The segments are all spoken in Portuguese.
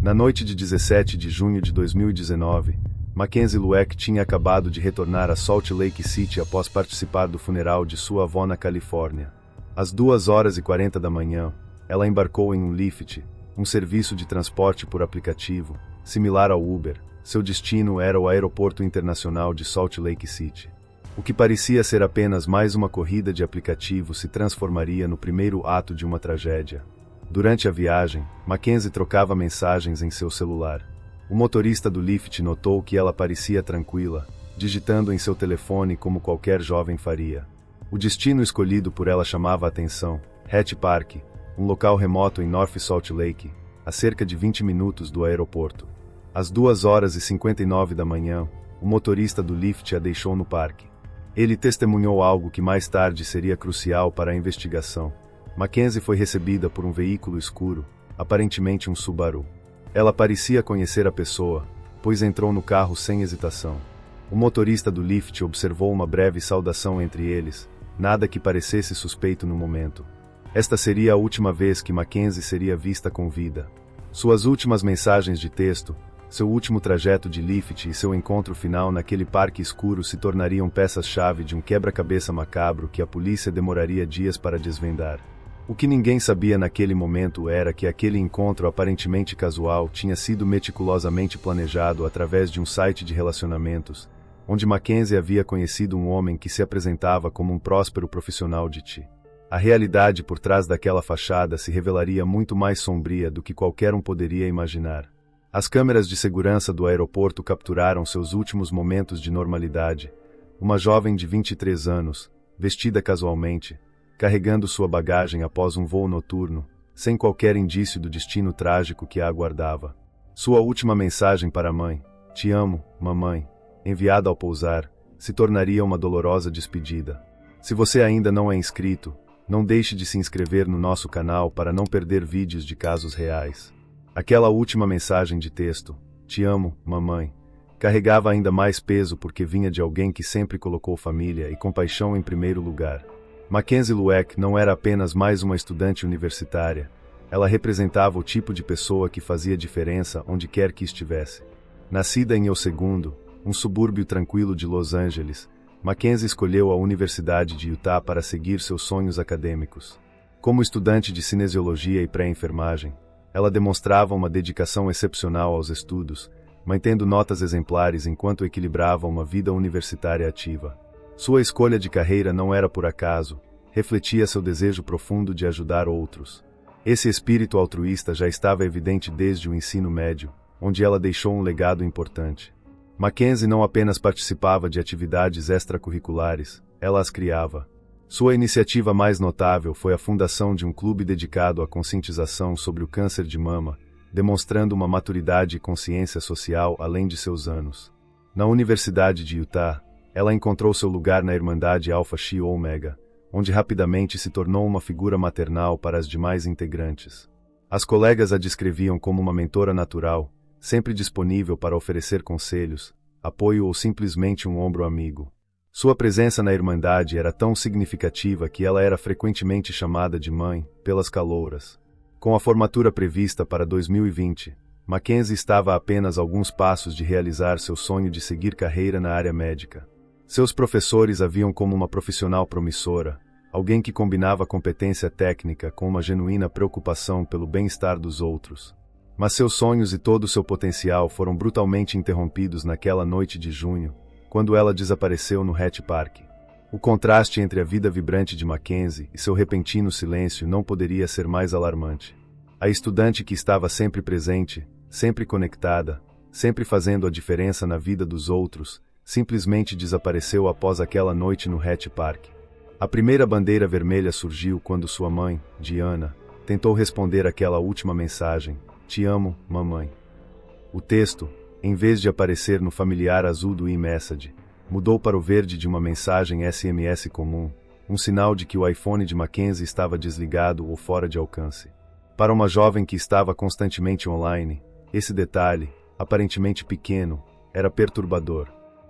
Na noite de 17 de junho de 2019, Mackenzie Lueck tinha acabado de retornar a Salt Lake City após participar do funeral de sua avó na Califórnia. Às 2h40 da manhã, ela embarcou em um Lyft, um serviço de transporte por aplicativo, similar ao Uber. Seu destino era o Aeroporto Internacional de Salt Lake City. O que parecia ser apenas mais uma corrida de aplicativo se transformaria no primeiro ato de uma tragédia. Durante a viagem, Mackenzie trocava mensagens em seu celular. O motorista do Lyft notou que ela parecia tranquila, digitando em seu telefone como qualquer jovem faria. O destino escolhido por ela chamava a atenção: Hatch Park, um local remoto em North Salt Lake, a cerca de 20 minutos do aeroporto. Às 2h59 da manhã, o motorista do Lyft a deixou no parque. Ele testemunhou algo que mais tarde seria crucial para a investigação. Mackenzie foi recebida por um veículo escuro, aparentemente um Subaru. Ela parecia conhecer a pessoa, pois entrou no carro sem hesitação. O motorista do Lyft observou uma breve saudação entre eles, nada que parecesse suspeito no momento. Esta seria a última vez que Mackenzie seria vista com vida. Suas últimas mensagens de texto, seu último trajeto de Lyft e seu encontro final naquele parque escuro se tornariam peças-chave de um quebra-cabeça macabro que a polícia demoraria dias para desvendar. O que ninguém sabia naquele momento era que aquele encontro aparentemente casual tinha sido meticulosamente planejado através de um site de relacionamentos, onde Mackenzie havia conhecido um homem que se apresentava como um próspero profissional de TI. A realidade por trás daquela fachada se revelaria muito mais sombria do que qualquer um poderia imaginar. As câmeras de segurança do aeroporto capturaram seus últimos momentos de normalidade. Uma jovem de 23 anos, vestida casualmente, carregando sua bagagem após um voo noturno, sem qualquer indício do destino trágico que a aguardava. Sua última mensagem para a mãe, "Te amo, mamãe", enviada ao pousar, se tornaria uma dolorosa despedida. Se você ainda não é inscrito, não deixe de se inscrever no nosso canal para não perder vídeos de casos reais. Aquela última mensagem de texto, "Te amo, mamãe", carregava ainda mais peso porque vinha de alguém que sempre colocou família e compaixão em primeiro lugar. Mackenzie Lueck não era apenas mais uma estudante universitária, ela representava o tipo de pessoa que fazia diferença onde quer que estivesse. Nascida em El Segundo, um subúrbio tranquilo de Los Angeles, Mackenzie escolheu a Universidade de Utah para seguir seus sonhos acadêmicos. Como estudante de cinesiologia e pré-enfermagem, ela demonstrava uma dedicação excepcional aos estudos, mantendo notas exemplares enquanto equilibrava uma vida universitária ativa. Sua escolha de carreira não era por acaso, refletia seu desejo profundo de ajudar outros. Esse espírito altruísta já estava evidente desde o ensino médio, onde ela deixou um legado importante. Mackenzie não apenas participava de atividades extracurriculares, ela as criava. Sua iniciativa mais notável foi a fundação de um clube dedicado à conscientização sobre o câncer de mama, demonstrando uma maturidade e consciência social além de seus anos. Na Universidade de Utah, ela encontrou seu lugar na Irmandade Alpha Chi Omega, onde rapidamente se tornou uma figura maternal para as demais integrantes. As colegas a descreviam como uma mentora natural, sempre disponível para oferecer conselhos, apoio ou simplesmente um ombro amigo. Sua presença na Irmandade era tão significativa que ela era frequentemente chamada de mãe, pelas calouras. Com a formatura prevista para 2020, Mackenzie estava a apenas alguns passos de realizar seu sonho de seguir carreira na área médica. Seus professores a viam como uma profissional promissora, alguém que combinava competência técnica com uma genuína preocupação pelo bem-estar dos outros. Mas seus sonhos e todo o seu potencial foram brutalmente interrompidos naquela noite de junho, quando ela desapareceu no Hatch Park. O contraste entre a vida vibrante de Mackenzie e seu repentino silêncio não poderia ser mais alarmante. A estudante que estava sempre presente, sempre conectada, sempre fazendo a diferença na vida dos outros, simplesmente desapareceu após aquela noite no Hatch Park. A primeira bandeira vermelha surgiu quando sua mãe, Diana, tentou responder aquela última mensagem, "Te amo, mamãe". O texto, em vez de aparecer no familiar azul do iMessage, mudou para o verde de uma mensagem SMS comum, um sinal de que o iPhone de Mackenzie estava desligado ou fora de alcance. Para uma jovem que estava constantemente online, esse detalhe, aparentemente pequeno, era perturbador.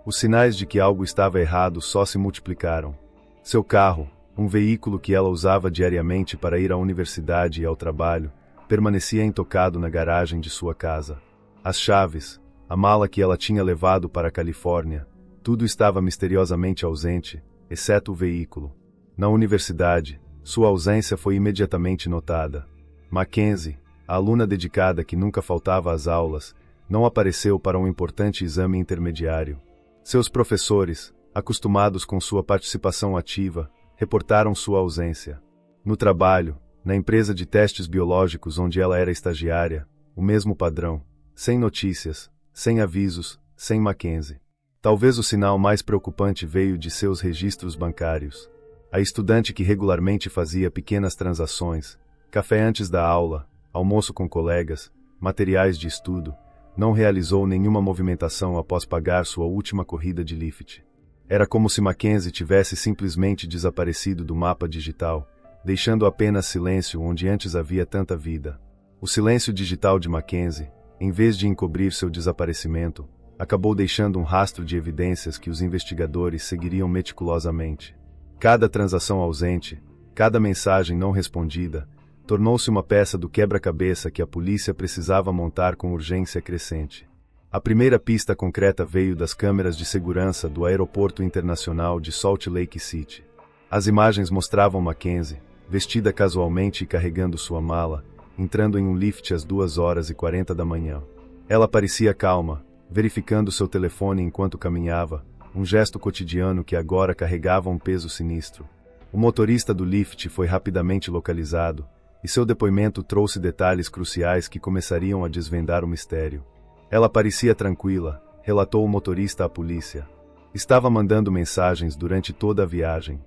Os sinais de que algo estava errado só se multiplicaram. Seu carro, um veículo que ela usava diariamente para ir à universidade e ao trabalho, permanecia intocado na garagem de sua casa. As chaves, a mala que ela tinha levado para a Califórnia, tudo estava misteriosamente ausente, exceto o veículo. Na universidade, sua ausência foi imediatamente notada. Mackenzie, a aluna dedicada que nunca faltava às aulas, não apareceu para um importante exame intermediário. Seus professores, acostumados com sua participação ativa, reportaram sua ausência. No trabalho, na empresa de testes biológicos onde ela era estagiária, o mesmo padrão, sem notícias, sem avisos, sem Mackenzie. Talvez o sinal mais preocupante veio de seus registros bancários. A estudante que regularmente fazia pequenas transações, café antes da aula, almoço com colegas, materiais de estudo, não realizou nenhuma movimentação após pagar sua última corrida de Lyft. Era como se Mackenzie tivesse simplesmente desaparecido do mapa digital, deixando apenas silêncio onde antes havia tanta vida. O silêncio digital de Mackenzie, em vez de encobrir seu desaparecimento, acabou deixando um rastro de evidências que os investigadores seguiriam meticulosamente. Cada transação ausente, cada mensagem não respondida, tornou-se uma peça do quebra-cabeça que a polícia precisava montar com urgência crescente. A primeira pista concreta veio das câmeras de segurança do Aeroporto Internacional de Salt Lake City. As imagens mostravam Mackenzie, vestida casualmente e carregando sua mala, entrando em um Lyft às 2h40 da manhã. Ela parecia calma, verificando seu telefone enquanto caminhava, um gesto cotidiano que agora carregava um peso sinistro. O motorista do Lyft foi rapidamente localizado, e seu depoimento trouxe detalhes cruciais que começariam a desvendar o mistério. Ela parecia tranquila, relatou o motorista à polícia. Estava mandando mensagens durante toda a viagem.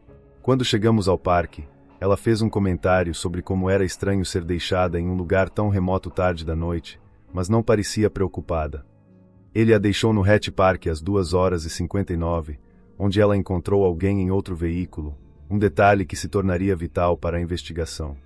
Quando chegamos ao parque, ela fez um comentário sobre como era estranho ser deixada em um lugar tão remoto tarde da noite, mas não parecia preocupada. Ele a deixou no Hatch Park às 2h59, onde ela encontrou alguém em outro veículo, um detalhe que se tornaria vital para a investigação.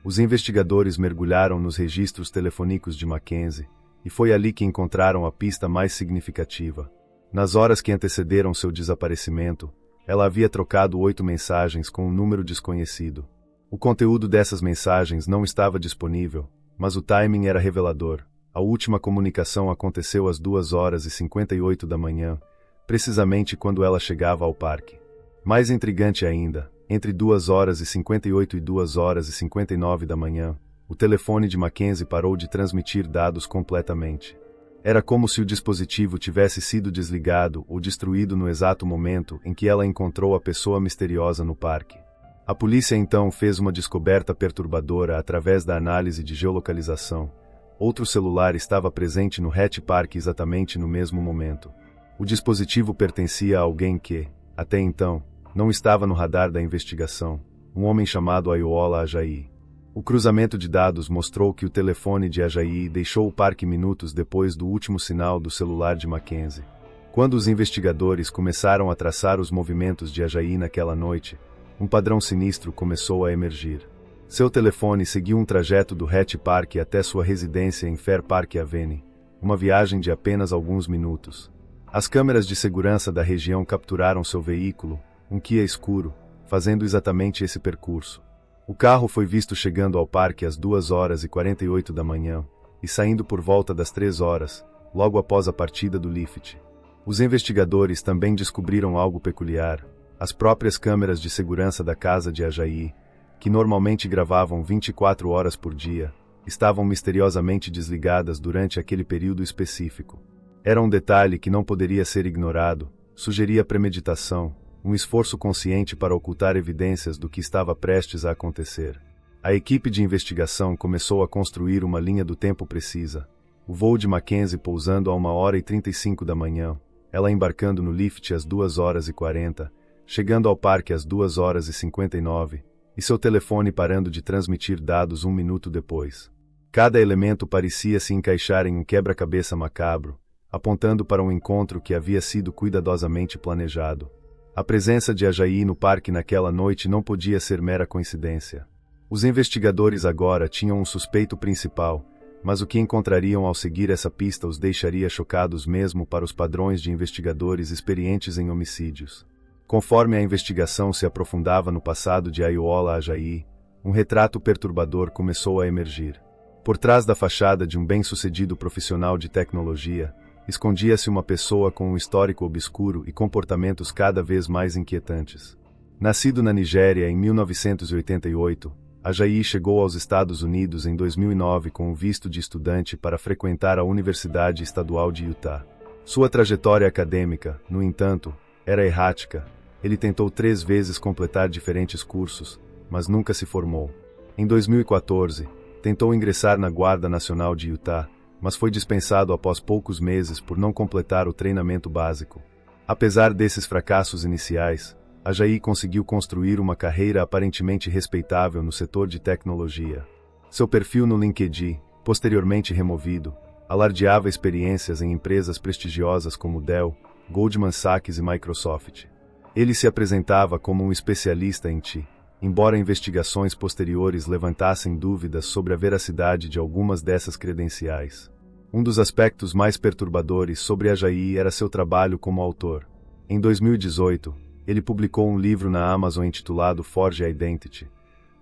Os investigadores mergulharam nos registros telefônicos de Mackenzie, e foi ali que encontraram a pista mais significativa. Nas horas que antecederam seu desaparecimento, ela havia trocado 8 mensagens com um número desconhecido. O conteúdo dessas mensagens não estava disponível, mas o timing era revelador. A última comunicação aconteceu às 2h58 da manhã, precisamente quando ela chegava ao parque. Mais intrigante ainda, entre 2h58 e 2h59 da manhã, o telefone de Mackenzie parou de transmitir dados completamente. Era como se o dispositivo tivesse sido desligado ou destruído no exato momento em que ela encontrou a pessoa misteriosa no parque. A polícia então fez uma descoberta perturbadora através da análise de geolocalização. Outro celular estava presente no Hatch Park exatamente no mesmo momento. O dispositivo pertencia a alguém que, até então, não estava no radar da investigação, um homem chamado Ayoola Ajayi. O cruzamento de dados mostrou que o telefone de Ajayi deixou o parque minutos depois do último sinal do celular de Mackenzie. Quando os investigadores começaram a traçar os movimentos de Ajayi naquela noite, um padrão sinistro começou a emergir. Seu telefone seguiu um trajeto do Hatch Park até sua residência em Fair Park Avenue, uma viagem de apenas alguns minutos. As câmeras de segurança da região capturaram seu veículo, um Kia escuro, fazendo exatamente esse percurso. O carro foi visto chegando ao parque às 2h48 da manhã e saindo por volta das 3h, logo após a partida do Lyft. Os investigadores também descobriram algo peculiar. As próprias câmeras de segurança da casa de Ajayi, que normalmente gravavam 24 horas por dia, estavam misteriosamente desligadas durante aquele período específico. Era um detalhe que não poderia ser ignorado, sugeria premeditação, um esforço consciente para ocultar evidências do que estava prestes a acontecer. A equipe de investigação começou a construir uma linha do tempo precisa. O voo de Mackenzie pousando a 1h35 da manhã, ela embarcando no Lyft às 2h40, chegando ao parque às 2h59, e seu telefone parando de transmitir dados 1 minuto depois. Cada elemento parecia se encaixar em um quebra-cabeça macabro, apontando para um encontro que havia sido cuidadosamente planejado. A presença de Ajayi no parque naquela noite não podia ser mera coincidência. Os investigadores agora tinham um suspeito principal, mas o que encontrariam ao seguir essa pista os deixaria chocados mesmo para os padrões de investigadores experientes em homicídios. Conforme a investigação se aprofundava no passado de Ayoola Ajayi, um retrato perturbador começou a emergir. Por trás da fachada de um bem-sucedido profissional de tecnologia, escondia-se uma pessoa com um histórico obscuro e comportamentos cada vez mais inquietantes. Nascido na Nigéria em 1988, Ajayi chegou aos Estados Unidos em 2009 com um visto de estudante para frequentar a Universidade Estadual de Utah. Sua trajetória acadêmica, no entanto, era errática. Ele tentou 3 vezes completar diferentes cursos, mas nunca se formou. Em 2014, tentou ingressar na Guarda Nacional de Utah, mas foi dispensado após poucos meses por não completar o treinamento básico. Apesar desses fracassos iniciais, Ajayi conseguiu construir uma carreira aparentemente respeitável no setor de tecnologia. Seu perfil no LinkedIn, posteriormente removido, alardeava experiências em empresas prestigiosas como Dell, Goldman Sachs e Microsoft. Ele se apresentava como um especialista em TI, embora investigações posteriores levantassem dúvidas sobre a veracidade de algumas dessas credenciais. Um dos aspectos mais perturbadores sobre Ajayi era seu trabalho como autor. Em 2018, ele publicou um livro na Amazon intitulado Forge Identity,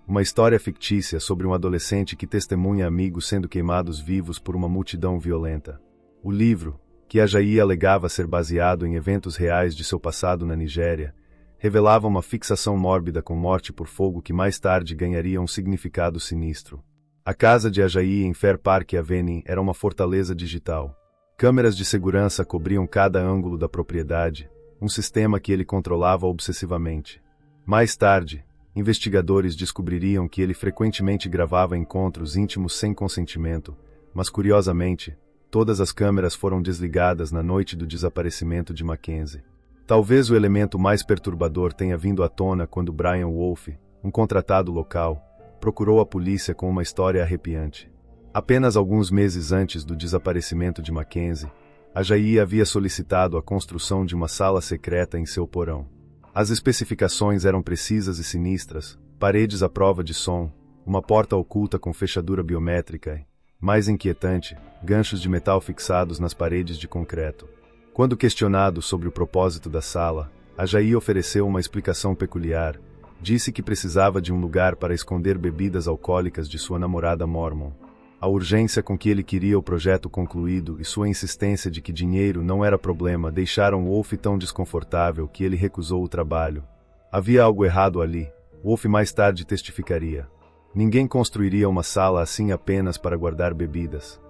uma história fictícia sobre um adolescente que testemunha amigos sendo queimados vivos por uma multidão violenta. O livro, que Ajayi alegava ser baseado em eventos reais de seu passado na Nigéria, revelava uma fixação mórbida com morte por fogo que mais tarde ganharia um significado sinistro. A casa de Ajayi em Fair Park Avenue era uma fortaleza digital. Câmeras de segurança cobriam cada ângulo da propriedade, um sistema que ele controlava obsessivamente. Mais tarde, investigadores descobririam que ele frequentemente gravava encontros íntimos sem consentimento, mas curiosamente, todas as câmeras foram desligadas na noite do desaparecimento de Mackenzie. Talvez o elemento mais perturbador tenha vindo à tona quando Brian Wolfe, um contratado local, procurou a polícia com uma história arrepiante. Apenas alguns meses antes do desaparecimento de Mackenzie, Ajayi havia solicitado a construção de uma sala secreta em seu porão. As especificações eram precisas e sinistras: paredes à prova de som, uma porta oculta com fechadura biométrica e, mais inquietante, ganchos de metal fixados nas paredes de concreto. Quando questionado sobre o propósito da sala, Ajayi ofereceu uma explicação peculiar. Disse que precisava de um lugar para esconder bebidas alcoólicas de sua namorada Mormon. A urgência com que ele queria o projeto concluído e sua insistência de que dinheiro não era problema deixaram Wolfe tão desconfortável que ele recusou o trabalho. Havia algo errado ali, Wolfe mais tarde testificaria. Ninguém construiria uma sala assim apenas para guardar bebidas.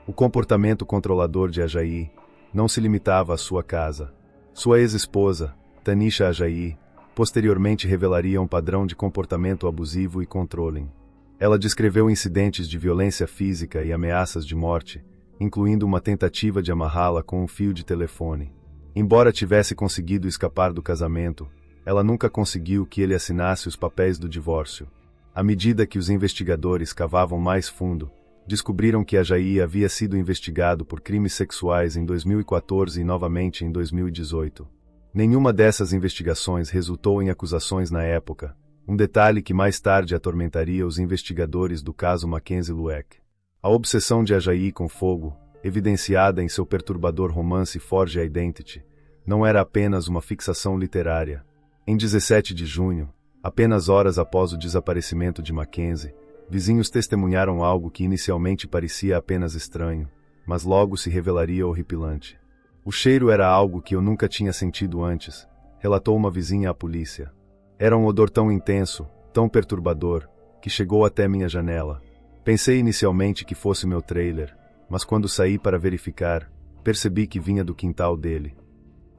O comportamento controlador de Ajayi não se limitava à sua casa. Sua ex-esposa, Tanisha Ajayi, posteriormente revelaria um padrão de comportamento abusivo e controlling. Ela descreveu incidentes de violência física e ameaças de morte, incluindo uma tentativa de amarrá-la com um fio de telefone. Embora tivesse conseguido escapar do casamento, ela nunca conseguiu que ele assinasse os papéis do divórcio. À medida que os investigadores cavavam mais fundo, descobriram que Ajayi havia sido investigado por crimes sexuais em 2014 e novamente em 2018. Nenhuma dessas investigações resultou em acusações na época, um detalhe que mais tarde atormentaria os investigadores do caso Mackenzie Lueck. A obsessão de Ajayi com fogo, evidenciada em seu perturbador romance Forge Identity, não era apenas uma fixação literária. Em 17 de junho, apenas horas após o desaparecimento de Mackenzie, vizinhos testemunharam algo que inicialmente parecia apenas estranho, mas logo se revelaria horripilante. O cheiro era algo que eu nunca tinha sentido antes, relatou uma vizinha à polícia. Era um odor tão intenso, tão perturbador, que chegou até minha janela. Pensei inicialmente que fosse meu trailer, mas quando saí para verificar, percebi que vinha do quintal dele.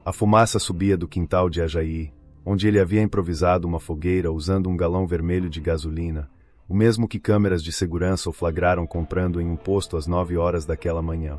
A fumaça subia do quintal de Ajayi, onde ele havia improvisado uma fogueira usando um galão vermelho de gasolina, o mesmo que câmeras de segurança o flagraram comprando em um posto às 9 horas daquela manhã.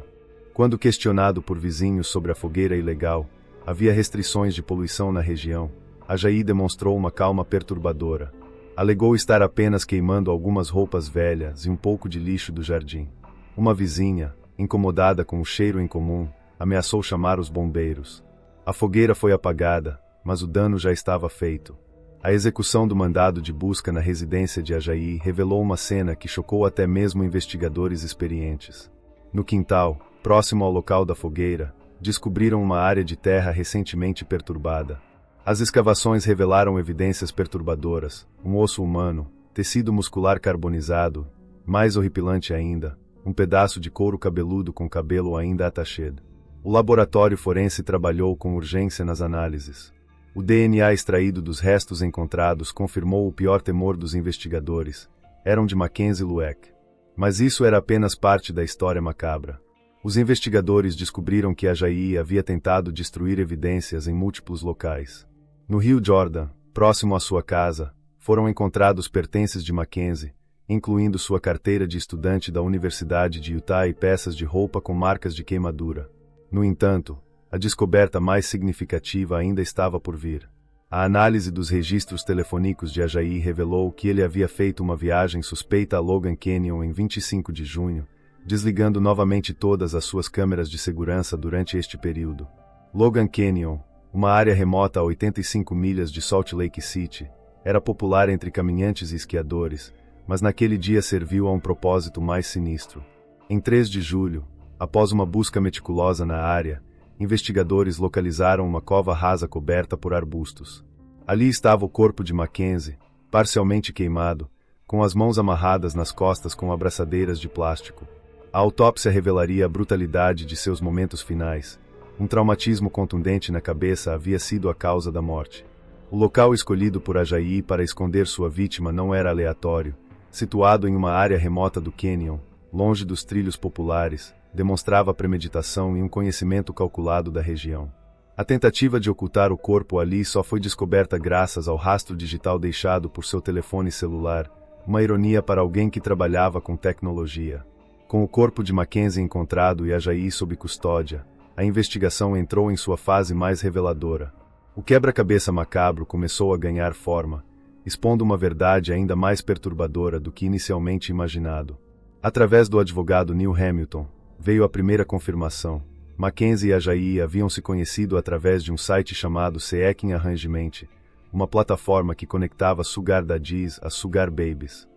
Quando questionado por vizinhos sobre a fogueira ilegal, havia restrições de poluição na região, Ajayi demonstrou uma calma perturbadora. Alegou estar apenas queimando algumas roupas velhas e um pouco de lixo do jardim. Uma vizinha, incomodada com o cheiro incomum, ameaçou chamar os bombeiros. A fogueira foi apagada, mas o dano já estava feito. A execução do mandado de busca na residência de Ajayi revelou uma cena que chocou até mesmo investigadores experientes. No quintal, próximo ao local da fogueira, descobriram uma área de terra recentemente perturbada. As escavações revelaram evidências perturbadoras: um osso humano, tecido muscular carbonizado, Mais horripilante ainda, um pedaço de couro cabeludo com cabelo ainda attachado. O laboratório forense trabalhou com urgência nas análises. O DNA extraído dos restos encontrados confirmou o pior temor dos investigadores. Eram de Mackenzie Lueck. Mas isso era apenas parte da história macabra. Os investigadores descobriram que Ajayi havia tentado destruir evidências em múltiplos locais. No Rio Jordan, próximo à sua casa, foram encontrados pertences de Mackenzie, incluindo sua carteira de estudante da Universidade de Utah e peças de roupa com marcas de queimadura. No entanto, a descoberta mais significativa ainda estava por vir. A análise dos registros telefônicos de Ajayi revelou que ele havia feito uma viagem suspeita a Logan Canyon em 25 de junho, desligando novamente todas as suas câmeras de segurança durante este período. Logan Canyon, uma área remota a 85 milhas de Salt Lake City, era popular entre caminhantes e esquiadores, mas naquele dia serviu a um propósito mais sinistro. Em 3 de julho, após uma busca meticulosa na área, investigadores localizaram uma cova rasa coberta por arbustos. Ali estava o corpo de Mackenzie, parcialmente queimado, com as mãos amarradas nas costas com abraçadeiras de plástico. A autópsia revelaria a brutalidade de seus momentos finais. Um traumatismo contundente na cabeça havia sido a causa da morte. O local escolhido por Ajayi para esconder sua vítima não era aleatório. Situado em uma área remota do Canyon, longe dos trilhos populares, demonstrava premeditação e um conhecimento calculado da região. A tentativa de ocultar o corpo ali só foi descoberta graças ao rastro digital deixado por seu telefone celular, uma ironia para alguém que trabalhava com tecnologia. Com o corpo de Mackenzie encontrado e Ajayi sob custódia, a investigação entrou em sua fase mais reveladora. O quebra-cabeça macabro começou a ganhar forma, expondo uma verdade ainda mais perturbadora do que inicialmente imaginado. Através do advogado Neil Hamilton, veio a primeira confirmação. Mackenzie e Ajayi haviam se conhecido através de um site chamado Seeking Arrangement, uma plataforma que conectava sugar daddies a sugar babies.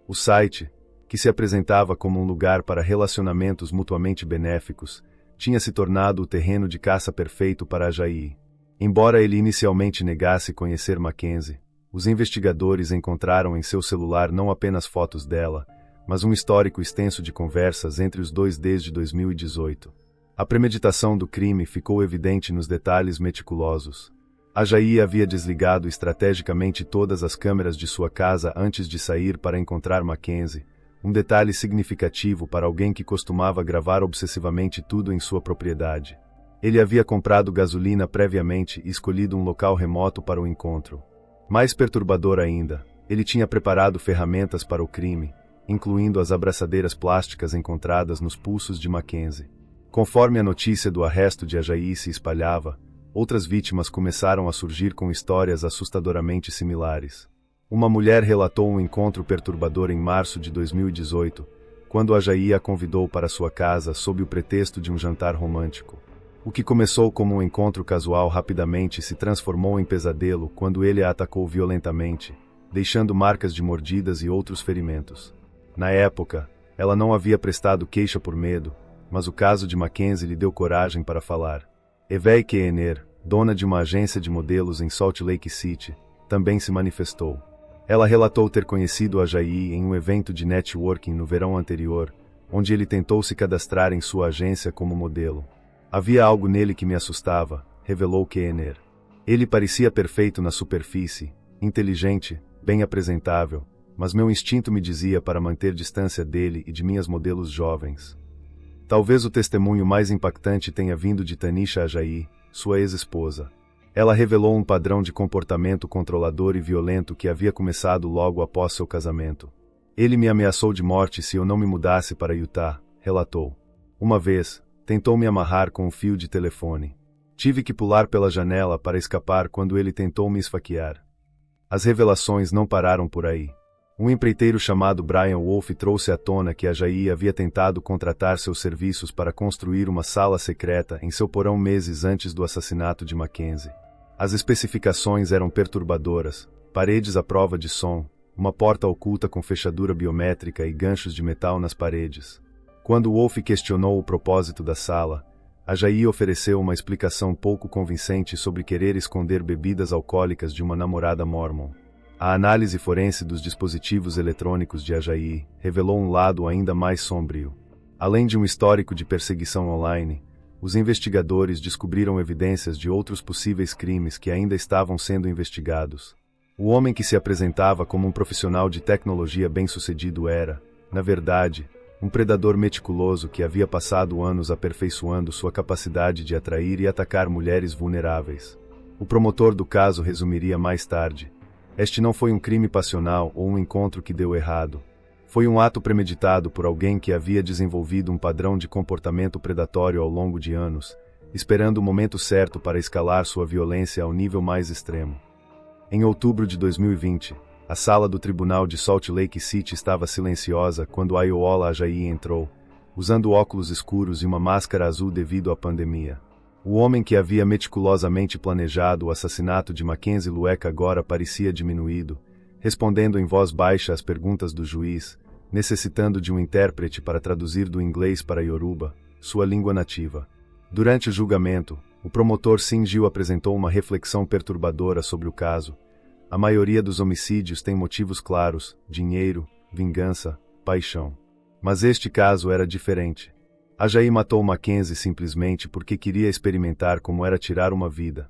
O site, que se apresentava como um lugar para relacionamentos mutuamente benéficos, tinha se tornado o terreno de caça perfeito para Ajayi. Embora ele inicialmente negasse conhecer Mackenzie, os investigadores encontraram em seu celular não apenas fotos dela, mas um histórico extenso de conversas entre os dois desde 2018. A premeditação do crime ficou evidente nos detalhes meticulosos. Ajayi havia desligado estrategicamente todas as câmeras de sua casa antes de sair para encontrar Mackenzie, um detalhe significativo para alguém que costumava gravar obsessivamente tudo em sua propriedade. Ele havia comprado gasolina previamente e escolhido um local remoto para o encontro. Mais perturbador ainda, ele tinha preparado ferramentas para o crime, incluindo as abraçadeiras plásticas encontradas nos pulsos de Mackenzie. Conforme a notícia do arresto de Ajayi se espalhava, outras vítimas começaram a surgir com histórias assustadoramente similares. Uma mulher relatou um encontro perturbador em março de 2018, quando Ajayi a convidou para sua casa sob o pretexto de um jantar romântico. O que começou como um encontro casual rapidamente se transformou em pesadelo quando ele a atacou violentamente, deixando marcas de mordidas e outros ferimentos. Na época, ela não havia prestado queixa por medo, mas o caso de Mackenzie lhe deu coragem para falar. Evei Keener, dona de uma agência de modelos em Salt Lake City, também se manifestou. Ela relatou ter conhecido Ajayi em um evento de networking no verão anterior, onde ele tentou se cadastrar em sua agência como modelo. Havia algo nele que me assustava, revelou Keener. Ele parecia perfeito na superfície, inteligente, bem apresentável, mas meu instinto me dizia para manter distância dele e de minhas modelos jovens. Talvez o testemunho mais impactante tenha vindo de Tanisha Ajayi, sua ex-esposa. Ela revelou um padrão de comportamento controlador e violento que havia começado logo após seu casamento. Ele me ameaçou de morte se eu não me mudasse para Utah, relatou. Uma vez, tentou me amarrar com um fio de telefone. Tive que pular pela janela para escapar quando ele tentou me esfaquear. As revelações não pararam por aí. Um empreiteiro chamado Brian Wolf trouxe à tona que Ajayi havia tentado contratar seus serviços para construir uma sala secreta em seu porão meses antes do assassinato de Mackenzie. As especificações eram perturbadoras: paredes à prova de som, uma porta oculta com fechadura biométrica e ganchos de metal nas paredes. Quando Wolf questionou o propósito da sala, Ajayi ofereceu uma explicação pouco convincente sobre querer esconder bebidas alcoólicas de uma namorada mormon. A análise forense dos dispositivos eletrônicos de Ajayi revelou um lado ainda mais sombrio. Além de um histórico de perseguição online, os investigadores descobriram evidências de outros possíveis crimes que ainda estavam sendo investigados. O homem que se apresentava como um profissional de tecnologia bem-sucedido era, na verdade, um predador meticuloso que havia passado anos aperfeiçoando sua capacidade de atrair e atacar mulheres vulneráveis. O promotor do caso resumiria mais tarde: este não foi um crime passional ou um encontro que deu errado. Foi um ato premeditado por alguém que havia desenvolvido um padrão de comportamento predatório ao longo de anos, esperando o momento certo para escalar sua violência ao nível mais extremo. Em outubro de 2020, a sala do tribunal de Salt Lake City estava silenciosa quando Ayoola Ajayi entrou, usando óculos escuros e uma máscara azul devido à pandemia. O homem que havia meticulosamente planejado o assassinato de Mackenzie Lueck agora parecia diminuído, respondendo em voz baixa às perguntas do juiz, necessitando de um intérprete para traduzir do inglês para Yoruba, sua língua nativa. Durante o julgamento, o promotor Sim Gil apresentou uma reflexão perturbadora sobre o caso. A maioria dos homicídios tem motivos claros: dinheiro, vingança, paixão. Mas este caso era diferente. Ajayi matou Mackenzie simplesmente porque queria experimentar como era tirar uma vida.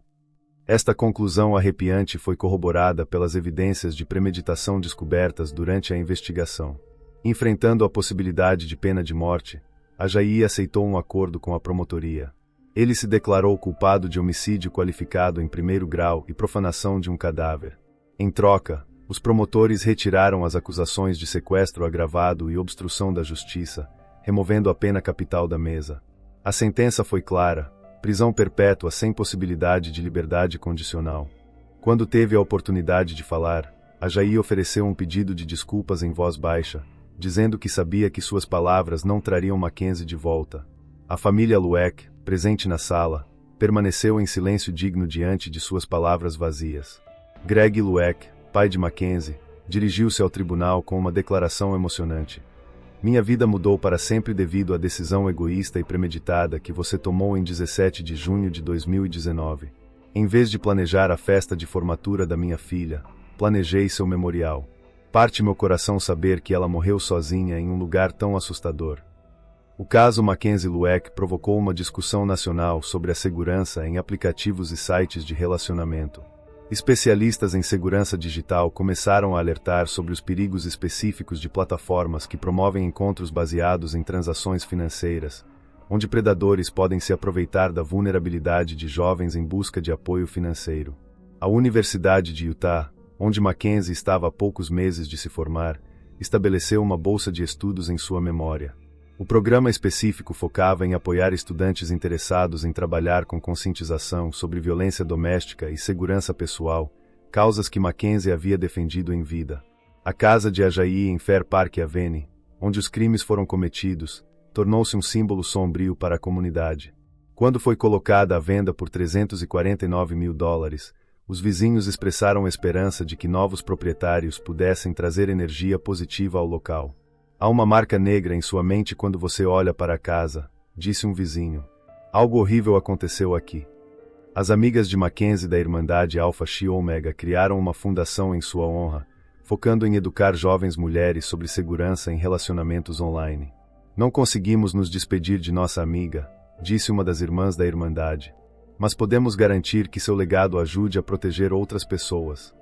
Esta conclusão arrepiante foi corroborada pelas evidências de premeditação descobertas durante a investigação. Enfrentando a possibilidade de pena de morte, Ajayi aceitou um acordo com a promotoria. Ele se declarou culpado de homicídio qualificado em primeiro grau e profanação de um cadáver. Em troca, os promotores retiraram as acusações de sequestro agravado e obstrução da justiça, removendo a pena capital da mesa. A sentença foi clara: prisão perpétua sem possibilidade de liberdade condicional. Quando teve a oportunidade de falar, Ajayi ofereceu um pedido de desculpas em voz baixa, dizendo que sabia que suas palavras não trariam Mackenzie de volta. A família Lueck, presente na sala, permaneceu em silêncio digno diante de suas palavras vazias. Greg Lueck, pai de Mackenzie, dirigiu-se ao tribunal com uma declaração emocionante. Minha vida mudou para sempre devido à decisão egoísta e premeditada que você tomou em 17 de junho de 2019. Em vez de planejar a festa de formatura da minha filha, planejei seu memorial. Parte meu coração saber que ela morreu sozinha em um lugar tão assustador. O caso Mackenzie Lueck provocou uma discussão nacional sobre a segurança em aplicativos e sites de relacionamento. Especialistas em segurança digital começaram a alertar sobre os perigos específicos de plataformas que promovem encontros baseados em transações financeiras, onde predadores podem se aproveitar da vulnerabilidade de jovens em busca de apoio financeiro. A Universidade de Utah, onde Mackenzie estava há poucos meses de se formar, estabeleceu uma bolsa de estudos em sua memória. O programa específico focava em apoiar estudantes interessados em trabalhar com conscientização sobre violência doméstica e segurança pessoal, causas que Mackenzie havia defendido em vida. A casa de Ajayi em Fair Park Avenue, onde os crimes foram cometidos, tornou-se um símbolo sombrio para a comunidade. Quando foi colocada à venda por $349 mil, os vizinhos expressaram esperança de que novos proprietários pudessem trazer energia positiva ao local. Há uma marca negra em sua mente quando você olha para a casa, disse um vizinho. Algo horrível aconteceu aqui. As amigas de Mackenzie da Irmandade Alpha Chi Omega criaram uma fundação em sua honra, focando em educar jovens mulheres sobre segurança em relacionamentos online. Não conseguimos nos despedir de nossa amiga, disse uma das irmãs da Irmandade. Mas podemos garantir que seu legado ajude a proteger outras pessoas.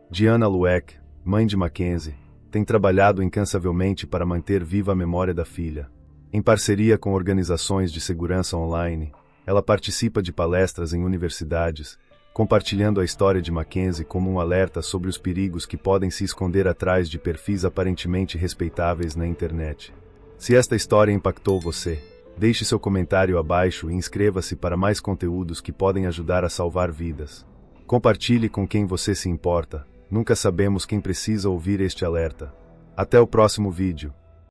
Diana Lueck, mãe de Mackenzie, tem trabalhado incansavelmente para manter viva a memória da filha. Em parceria com organizações de segurança online, ela participa de palestras em universidades, compartilhando a história de Mackenzie como um alerta sobre os perigos que podem se esconder atrás de perfis aparentemente respeitáveis na internet. Se esta história impactou você, deixe seu comentário abaixo e inscreva-se para mais conteúdos que podem ajudar a salvar vidas. Compartilhe com quem você se importa. Nunca sabemos quem precisa ouvir este alerta. Até o próximo vídeo.